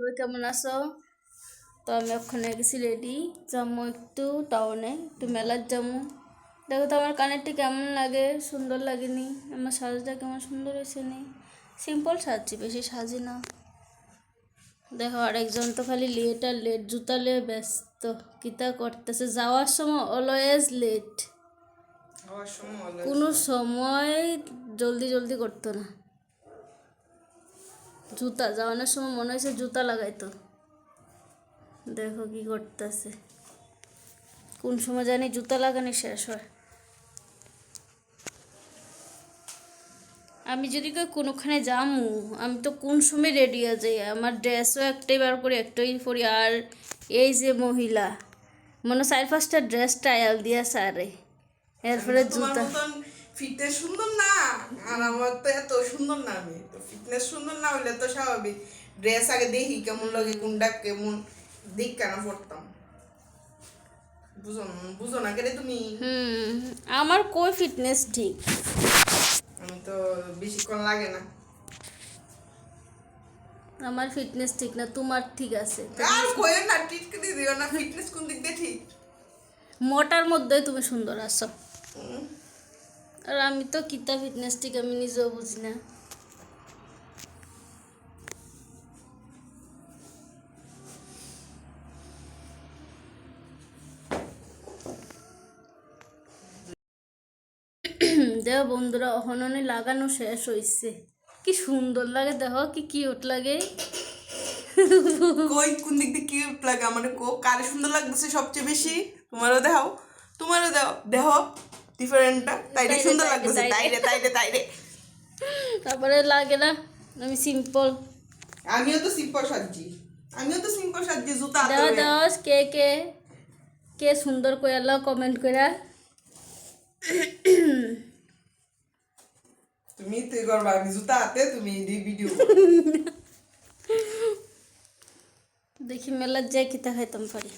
তুমি কেমন আছো? তো আমি ওখানে গেছি রেডি, যাবো একটু টাউনে, একটু মেলার যাবো। দেখো তো আমার কানেরটি কেমন লাগে, সুন্দর লাগেনি? আমার সাজটা কেমন সুন্দর হয়েছে নি? সিম্পল সাজছি, বেশি সাজি না। দেখো আরেকজন তো খালি লেট আর লেট, জুতা লিয়ে ব্যস্ত। কিতা করতেছে, যাওয়ার সময় অলওয়েজ লেট, কোনো সময় জলদি জলদি করতো না। জুতা যাওয়ানোর সময় মনে হয়েছে জুতা লাগাইতো। দেখো কি করতেছে, কোন সময় জানি জুতা লাগানো শেষ হয়। আমি যদি কোনোখানে যামু, আমি তো কোন সময় রেডি হয়ে যাই, আমার ড্রেসও একটাই বার করি, একটাই পরি। আর এই যে মহিলা, মনে 4-5টা ড্রেস ট্রায়াল দিয়া সারে, এরপরে জুতা। ফিটনেস সুন্দর না, আর আমার তো এত সুন্দর না। আমি তো ফিটনেস সুন্দর না হইলে তো স্বাভাবিক ড্রেস আগে দেখি কেমন লাগে, কোনটা কেমন দিক কেন পড়তাম। বুঝো বুঝো না কেন তুমি? আমার কই ফিটনেস ঠিক, আমি তো বেশিক্ষণ লাগে না। আমার ফিটনেস ঠিক না, তোমার ঠিক আছে। আর কইও না, ঠিক করে দিও না। ফিটনেস কোন দিক দিয়ে ঠিক? মোটার মধ্যে তুমি সুন্দর আছো। আর আমি তো কিতা ফিটনেস ঠিক আমি নিজেও বুঝি না। দেখো বন্ধুরা, অহননে লাগানো শেষ হয়েছে। কি সুন্দর লাগে, দেখো কি কিউট লাগে। কই কোন দিক দিয়ে কিউট লাগে? আমার কারে সুন্দর লাগতেছে সবচেয়ে বেশি? তোমারও দেখাও, তোমারও দাও, দেখো ডিফারেন্টটা। তাইরে তাইরে সুন্দর তাইরে লাগতেছে, তাইরে তাইরে তাইরে তাইরে। তারপরে লাগে না আমি সিম্পল। আমিও তো সিম্পল সাজছি, আমিও তো সিম্পল সাজছি, জুতা হাতে দেওয়া লইয়া। দেওয়া কে কে কে সুন্দর করে আল্লাহ কমেন্ট করে। তুমি তুই করবা, আমি জুতা হাতে, তুমি ভিডিও। দেখি মেলার যাই কিতা খাইতাম পারি।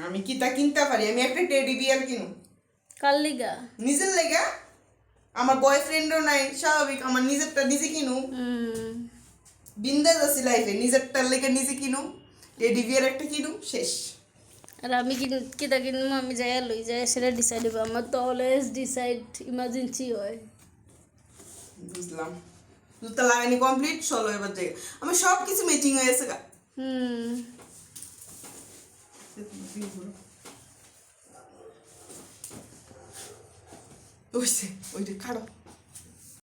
আমি কিতা কিনতে পারি? আমি একটা টেডি বিয়ার কিনু কার লিগা? নিজের লেগা। আমার বয়ফ্রেন্ডও নাই, স্বাভাবিক আমার নিজেরটা নিজে কিনু। বিন্দাস আছি লাইফে, নিজেরটার লেগে নিজে কিনু, টেডি বিয়ার একটা কিনু, শেষ। আর আমি কিতা কিনবো, আমি যাই লই যাই সেটা ডিসাইড হইব। আমার তো অলওয়েজ ডিসাইড ইমার্জেন্সি হয়। বুঝলাম। জুতা লাগানি কমপ্লিট, চলো এবার যাই। আমার সব কিছু ম্যাচিং হয়ে গেছে গা। ওইটা খাড়ো।